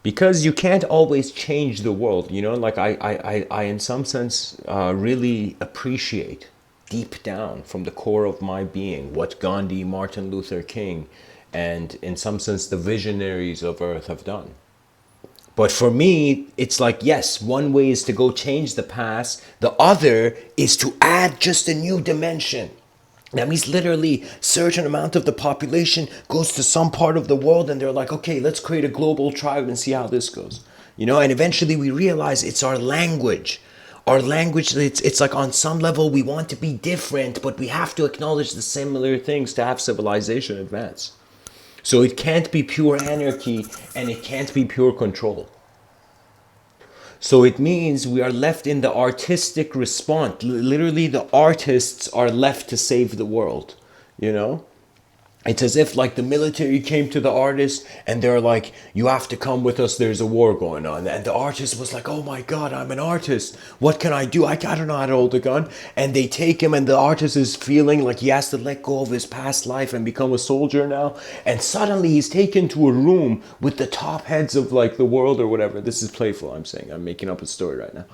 Because you can't always change the world, you know. Like I in some sense really appreciate deep down from the core of my being what Gandhi, Martin Luther King, and in some sense the visionaries of Earth have done. But for me, it's like, yes, one way is to go change the past. The other is to add just a new dimension. That means literally certain amount of the population goes to some part of the world and they're like, okay, let's create a global tribe and see how this goes. You know, and eventually we realize it's our language. Our language, it's like on some level we want to be different, but we have to acknowledge the similar things to have civilization advance. So it can't be pure anarchy and it can't be pure control. So it means we are left in the artistic response. Literally, the artists are left to save the world, you know? It's as if like the military came to the artist and they're like, you have to come with us, there's a war going on. And the artist was like, oh my God, I'm an artist. What can I do? I don't know how to hold a gun. And they take him and the artist is feeling like he has to let go of his past life and become a soldier now. And suddenly he's taken to a room with the top heads of like the world or whatever. This is playful, I'm saying. I'm making up a story right now.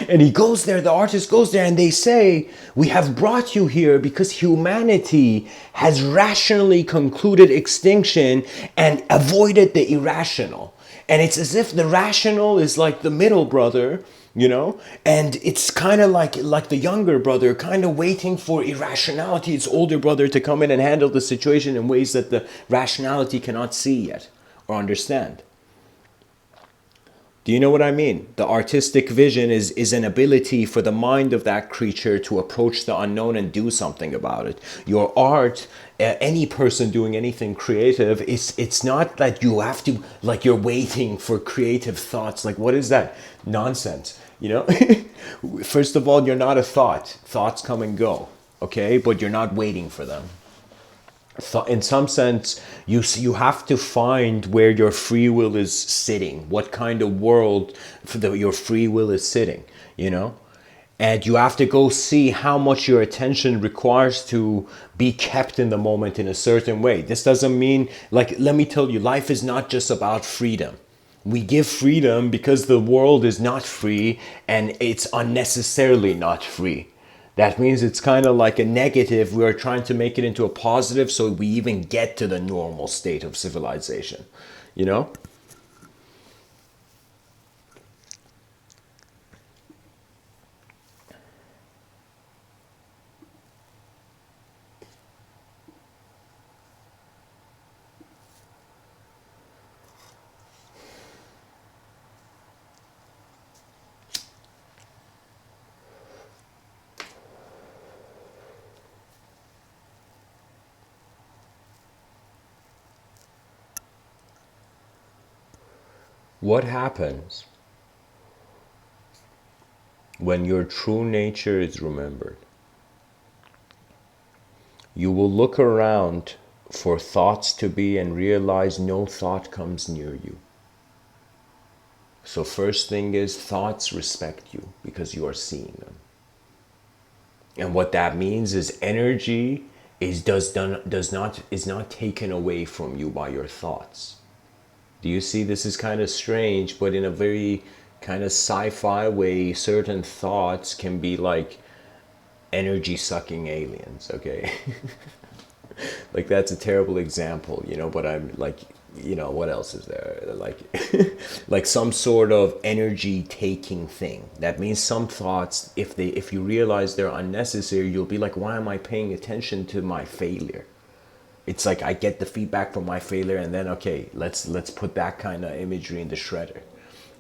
And he goes there, the artist goes there and they say, we have brought you here because humanity has rationally concluded extinction and avoided the irrational. And it's as if the rational is like the middle brother, you know, and it's kind of like the younger brother kind of waiting for irrationality, its older brother, to come in and handle the situation in ways that the rationality cannot see yet or understand. Do you know what I mean? The artistic vision is an ability for the mind of that creature to approach the unknown and do something about it. Your art, any person doing anything creative, it's not that you have to, like you're waiting for creative thoughts. Like, what is that nonsense? You know? First of all, you're not a thought. Thoughts come and go, okay? But you're not waiting for them. In some sense, you have to find where your free will is sitting, what kind of world your free will is sitting, you know? And you have to go see how much your attention requires to be kept in the moment in a certain way. This doesn't mean, like, let me tell you, life is not just about freedom. We give freedom because the world is not free and it's unnecessarily not free. That means it's kind of like a negative. We are trying to make it into a positive so we even get to the normal state of civilization, you know? What happens when your true nature is remembered? You will look around for thoughts to be and realize no thought comes near you. So first thing is, thoughts respect you because you are seeing them. And what that means is energy is not taken away from you by your thoughts. Do you see? This is kind of strange, but in a very kind of sci-fi way, certain thoughts can be like energy sucking aliens, okay? Like, that's a terrible example, you know, but I'm like, you know, what else is there? Like, like some sort of energy taking thing. That means some thoughts, if you realize they're unnecessary, you'll be like, why am I paying attention to my failure? It's like I get the feedback from my failure and then, okay, let's put that kind of imagery in the shredder.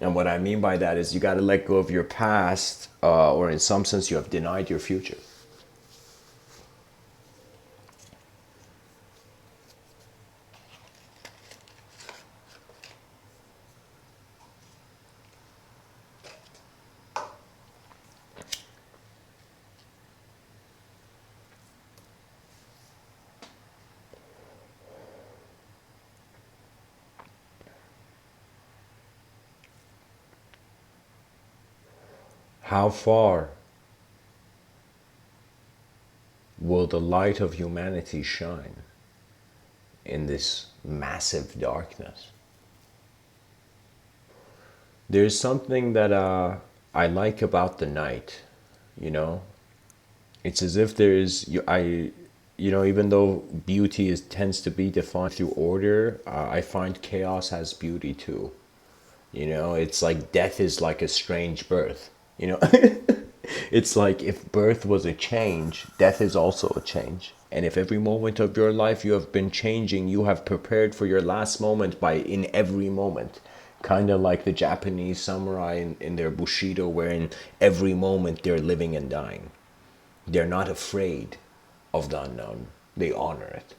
And what I mean by that is you got to let go of your past, or in some sense, you have denied your future. How far will the light of humanity shine in this massive darkness? There's something that I like about the night, you know? It's as if there is, even though beauty tends to be defined through order, I find chaos has beauty too. You know, it's like death is like a strange birth, you know? It's like if birth was a change, death is also a change. And if every moment of your life you have been changing, you have prepared for your last moment by in every moment. Kind of like the Japanese samurai in their Bushido, where in every moment they're living and dying. They're not afraid of the unknown, they honor it.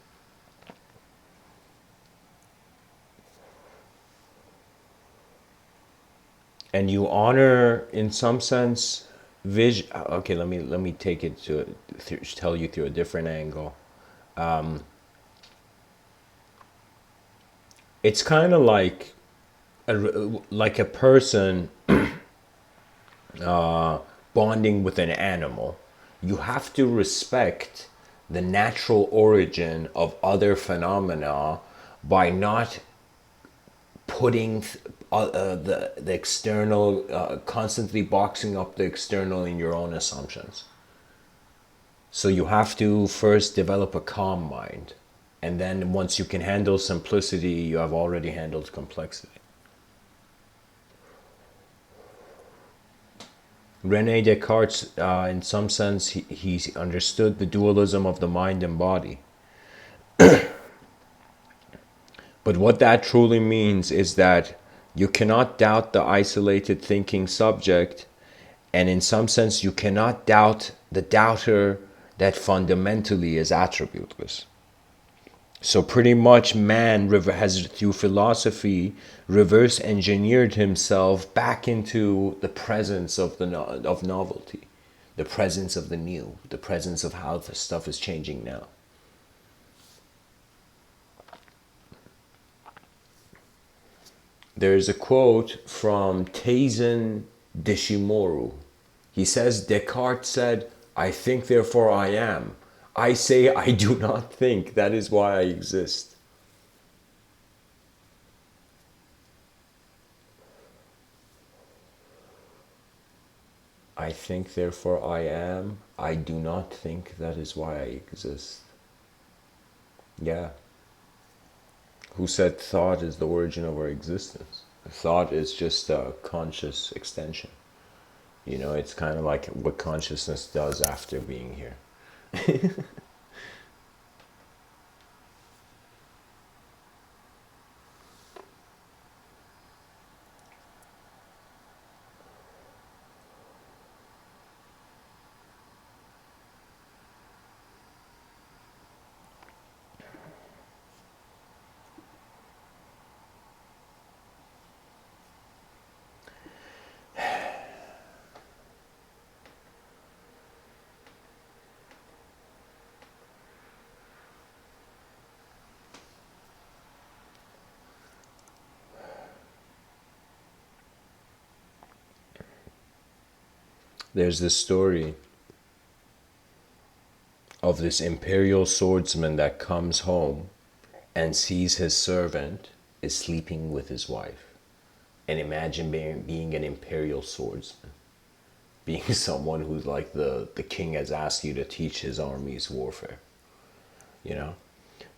And you honor, in some sense, vision. Okay, let me take it to tell you through a different angle. It's kind of like a person bonding with an animal. You have to respect the natural origin of other phenomena by not putting the external, constantly boxing up the external in your own assumptions. So you have to first develop a calm mind. And then once you can handle simplicity, you have already handled complexity. Rene Descartes, in some sense, he understood the dualism of the mind and body. But what that truly means is that you cannot doubt the isolated thinking subject, and in some sense, you cannot doubt the doubter that fundamentally is attributeless. So pretty much man has, through philosophy, reverse engineered himself back into the presence of of novelty, the presence of the new, the presence of how the stuff is changing now. There's a quote from Teizen Deshimoru. He says, Descartes said, I think, therefore I am. I say I do not think, that is why I exist. I think, therefore I am. I do not think, that is why I exist. Yeah. Who said thought is the origin of our existence? Thought is just a conscious extension. You know, it's kind of like what consciousness does after being here. There's this story of this imperial swordsman that comes home and sees his servant is sleeping with his wife. And imagine being an imperial swordsman, being someone who's like the king has asked you to teach his armies warfare, you know?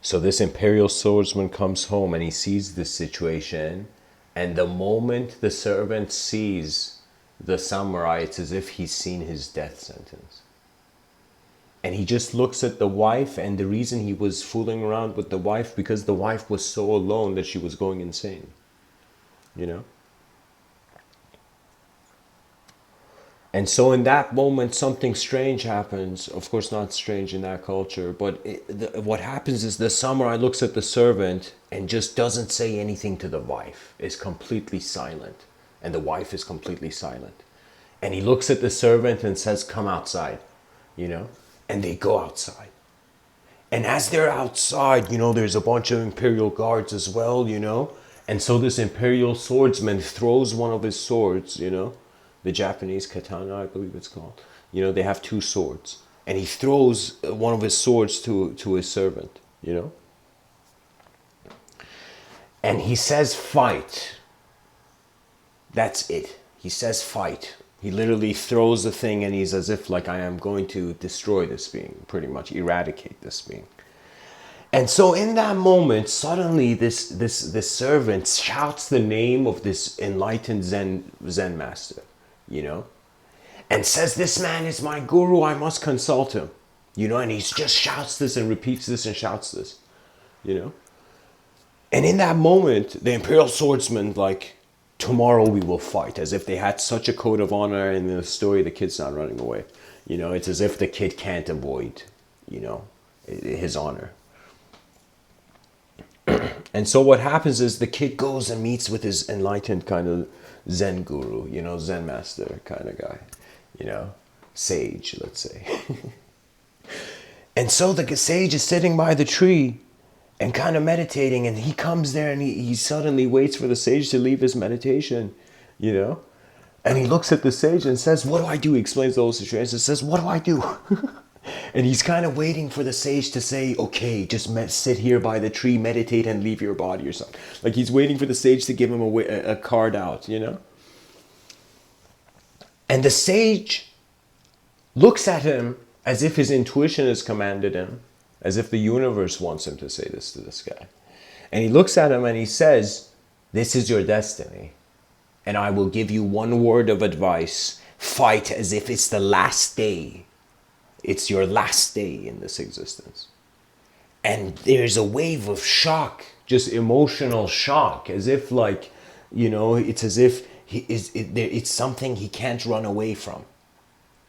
So this imperial swordsman comes home and he sees this situation, and the moment the servant sees the samurai, it's as if he's seen his death sentence. And he just looks at the wife, and the reason he was fooling around with the wife, because the wife was so alone that she was going insane, you know? And so in that moment, something strange happens. Of course, not strange in that culture, but what happens is the samurai looks at the servant and just doesn't say anything to the wife. Is completely silent. And the wife is completely silent. And he looks at the servant and says, come outside, you know? And they go outside. And as they're outside, you know, there's a bunch of Imperial guards as well, you know? And so this Imperial swordsman throws one of his swords, you know? The Japanese katana, I believe it's called. You know, they have two swords. And he throws one of his swords to his servant, you know? And he says, fight. That's it. He says, fight. He literally throws the thing and he's as if like, I am going to destroy this being, pretty much eradicate this being. And so in that moment, suddenly this servant shouts the name of this enlightened Zen master, you know, and says, this man is my guru, I must consult him, you know, and he just shouts this and repeats this and shouts this, you know. And in that moment, the Imperial swordsman, like, tomorrow we will fight, as if they had such a code of honor. In the story, the kid's not running away, you know, it's as if the kid can't avoid, you know, his honor. And so what happens is the kid goes and meets with his enlightened kind of Zen guru, you know, Zen master kind of guy, you know, sage, let's say. And so the sage is sitting by the tree and kind of meditating, and he comes there and he suddenly waits for the sage to leave his meditation, you know, and he looks at the sage and says, what do I do? He explains the whole situation and says, what do I do? And he's kind of waiting for the sage to say, okay, just sit here by the tree, meditate and leave your body or something. Like he's waiting for the sage to give him a card out, you know? And the sage looks at him as if his intuition has commanded him, as if the universe wants him to say this to this guy. And he looks at him and he says, this is your destiny. And I will give you one word of advice. Fight as if it's the last day. It's your last day in this existence. And there's a wave of shock, just emotional shock, as if like, you know, it's as if it's something he can't run away from.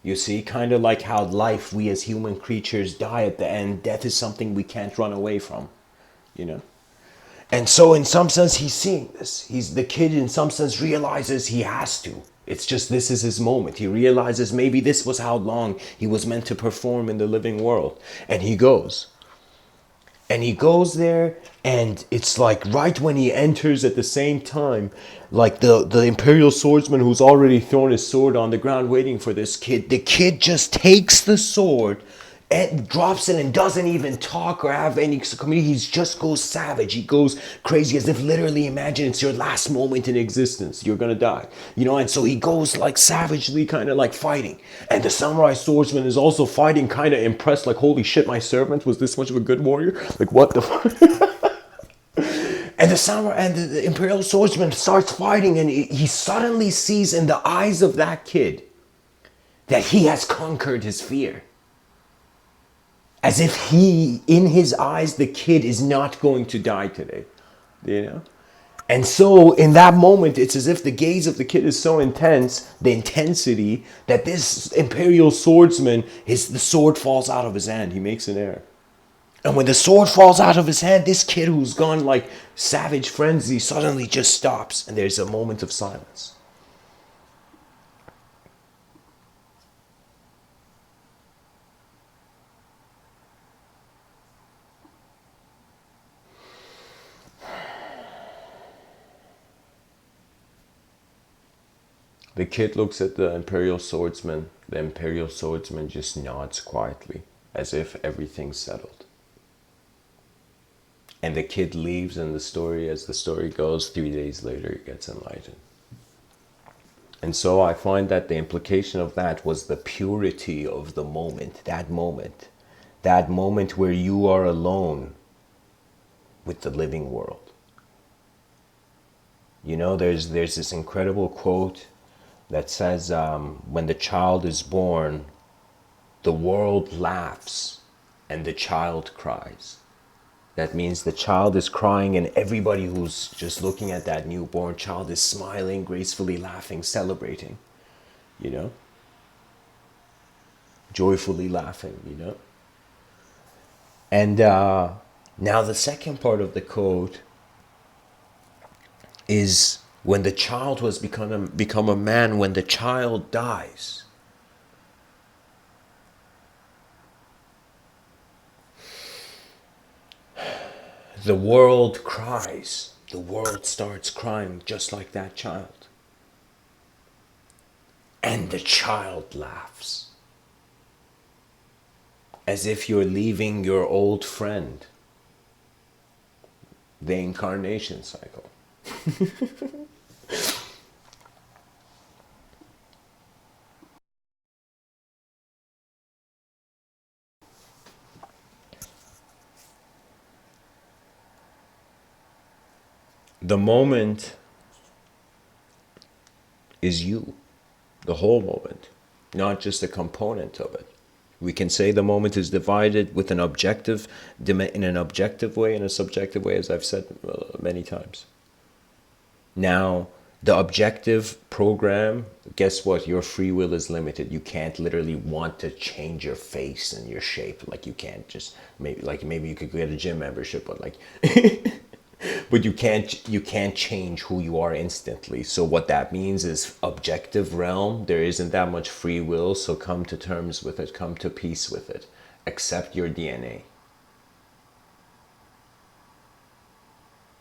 You see, kind of like how life, we as human creatures die at the end. Death is something we can't run away from, you know. And so in some sense, he's seeing this. The kid in some sense realizes he has to. It's just, this is his moment. He realizes maybe this was how long he was meant to perform in the living world. And he goes. And he goes there, and it's like right when he enters at the same time, like the Imperial swordsman who's already thrown his sword on the ground waiting for this kid, the kid just takes the sword and drops it and doesn't even talk or have any community. He just goes savage. He goes crazy, as if literally, imagine it's your last moment in existence. You're gonna die, you know. And so he goes like savagely, kind of like fighting. And the samurai swordsman is also fighting, kind of impressed, like, holy shit, my servant was this much of a good warrior? Like, what the fuck? And the samurai and the Imperial swordsman starts fighting, and he suddenly sees in the eyes of that kid that he has conquered his fear. As if in his eyes, the kid is not going to die today, you know? And so in that moment, it's as if the gaze of the kid is so intense, the intensity, that this Imperial swordsman, the sword falls out of his hand. He makes an error. And when the sword falls out of his hand, this kid who's gone like savage frenzy suddenly just stops, and there's a moment of silence. The kid looks at the Imperial swordsman. The Imperial swordsman just nods quietly, as if everything's settled. And the kid leaves, and the story, as the story goes, 3 days later, he gets enlightened. And so I find that the implication of that was the purity of the moment, that moment where you are alone with the living world. You know, there's this incredible quote that says, when the child is born, the world laughs and the child cries. That means the child is crying, and everybody who's just looking at that newborn child is smiling, gracefully laughing, celebrating, you know? joyfully laughing, you know. And now the second part of the quote is when the child was become a man, when the child dies, the world cries. The world starts crying just like that child. And the child laughs. As if you're leaving your old friend. The incarnation cycle. The moment is you. The whole moment. Not just a component of it. We can say the moment is divided with an objective, in an objective way and a subjective way, as I've said many times. Now, the objective program, guess what? Your free will is limited. You can't literally want to change your face and your shape. Like you can't just maybe you could get a gym membership, but like but you can't change who you are instantly. So what that means is objective realm, there isn't that much free will, so come to terms with it, come to peace with it. Accept your DNA.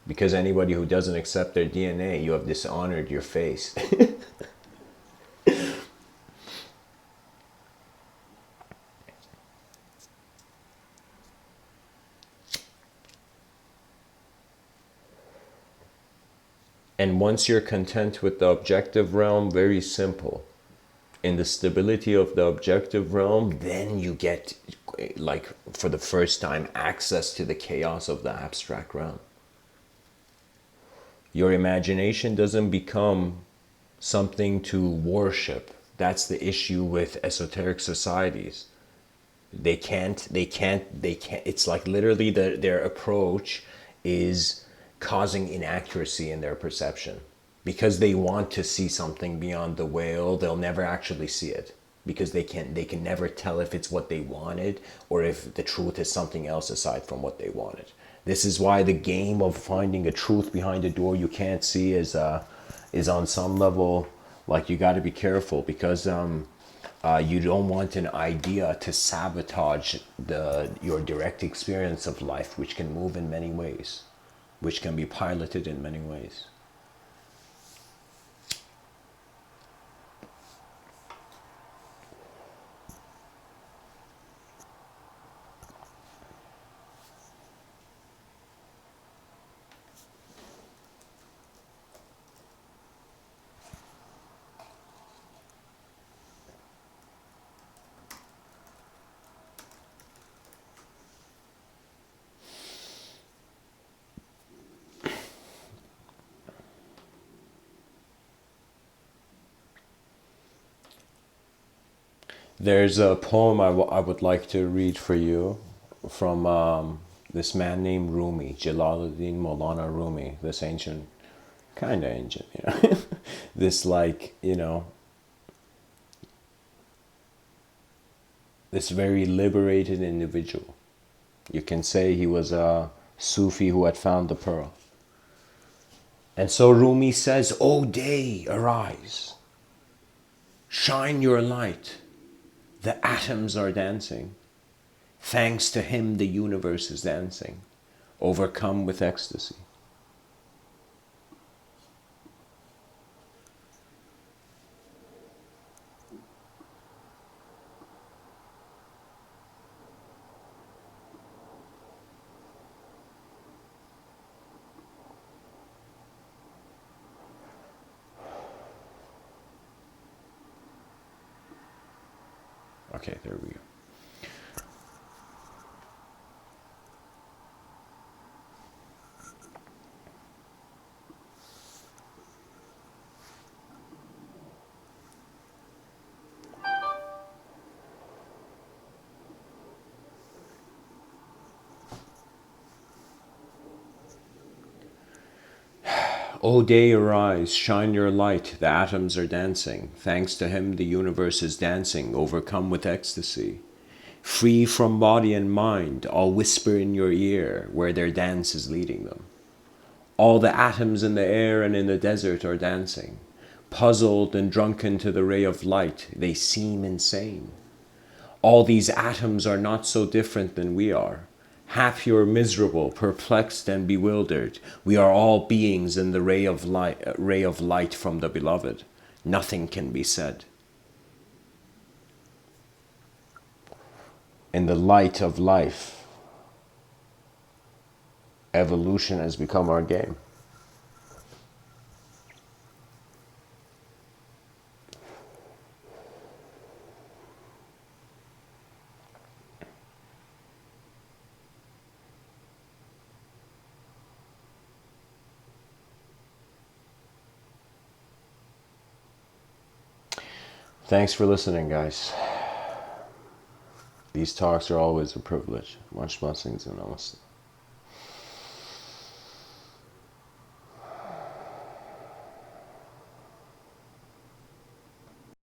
Because anybody who doesn't accept their DNA, you have dishonored your face. And once you're content with the objective realm, very simple. In the stability of the objective realm, then you get, like, for the first time, access to the chaos of the abstract realm. Your imagination doesn't become something to worship. That's the issue with esoteric societies. They can't. It's like literally their approach is causing inaccuracy in their perception. Because they want to see something beyond the veil, they'll never actually see it. Because they can never tell if it's what they wanted or if the truth is something else aside from what they wanted. This is why the game of finding a truth behind a door you can't see is on some level, like, you got to be careful, because you don't want an idea to sabotage your direct experience of life, which can move in many ways, which can be piloted in many ways. There's a poem I would like to read for you from this man named Rumi, Jalaluddin Maulana Rumi, this ancient, kind of ancient, this, like, this very liberated individual. You can say he was a Sufi who had found the pearl. And so Rumi says, "O day, arise, shine your light. The atoms are dancing. Thanks to him, the universe is dancing, overcome with ecstasy." Okay, there we go. O day, arise, shine your light, the atoms are dancing. Thanks to him, the universe is dancing, overcome with ecstasy. Free from body and mind, all whisper in your ear where their dance is leading them. All the atoms in the air and in the desert are dancing. Puzzled and drunken to the ray of light, they seem insane. All these atoms are not so different than we are. Happy or miserable, perplexed and bewildered, we are all beings in the ray of light from the beloved. Nothing can be said. In the light of life, evolution has become our game. Thanks for listening, guys. These talks are always a privilege. Much blessings and namaste.